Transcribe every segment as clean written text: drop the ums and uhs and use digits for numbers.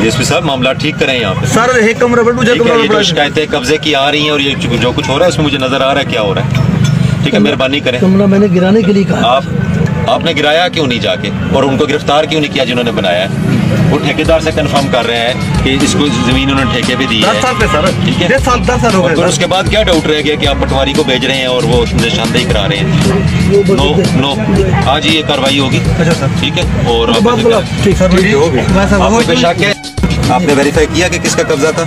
DSP साहब मामला ठीक करें यहाँ पे सर। एक कमरा ये जो शिकायतें कब्जे की आ रही हैं और ये जो कुछ हो रहा है उसमें मुझे नजर आ रहा है क्या हो रहा है। ठीक है, मेहरबानी करें। कमरा मैंने गिराने के लिए कहा। आपने गिराया क्यों नहीं जाके और उनको गिरफ्तार क्यों नहीं किया जिन्होंने बनाया है? वो ठेकेदार से कंफर्म कर रहे हैं कि इसको जमीन उन्होंने ठेके पे दी है। 10 साल पे सर। ठीक है, 10 साल हो गए। फिर उसके बाद क्या डाउट रह गया कि आप पटवारी को भेज रहे हैं और वो निशानदेही करा रहे हैं? नो, आज ही ये कार्रवाई होगी। अच्छा सर, ठीक है। और आपको कोई शक है? आपने वेरीफाई किया कि किसका कब्जा था?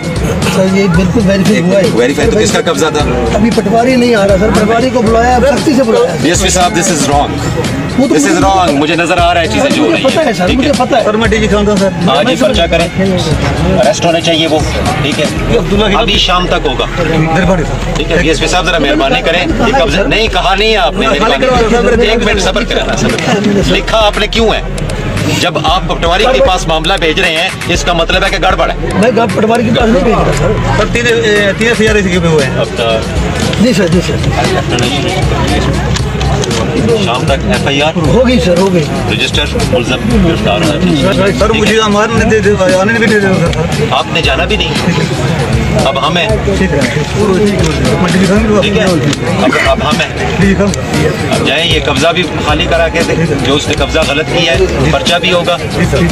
सर ये बिल्कुल वेरीफाई हुआ है। वेरीफाई तो किसका कब्जा था? अभी पटवारी नहीं आ रहा सर, पटवारी को बुलाया, सख्ती से बुलाया। डीएसपी साहब this is wrong, this is wrong. मुझे नजर आ रहा है चीजें जो हो रही पता है सर, मुझे पता है सर। मैं डीजी खान सर, आज ही पर्चा करें, अरेस्ट होने चाहिए वो। ठीक है, अभी शाम तक होगा। ठीक है, डीएसपी साहब जरा मेहरबानी करें। ये कब्जा नहीं कहा नहीं है आपने, एक मिनट सब्र करें। लिखा आपने क्यों है? जब आप पटवारी के पास मामला भेज रहे हैं इसका मतलब है कि गड़बड़ है। मैं पटवारी के पास नहीं भेज रहा सर। 30,000 इसके पे हुए हैं। जी सर, जी सर। शाम तक FIR हो गई सर, हो गई। रजिस्टर, मुलज़म गिरफ्तार होना। सर मुझे आने भी दे दो सर। आपने जाना भी नहीं, अब हम हैं। ठीक है, ठीक है, अब हम हैं। अब जाए, ये कब्जा भी खाली करा के दे। जो उसने कब्जा गलत किया है पर्चा भी होगा।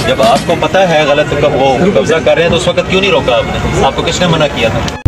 जब आपको पता है गलत कब वो कब्जा कर रहे हैं तो उस वक्त क्यों नहीं रोका आपने? आपको किसने मना किया था?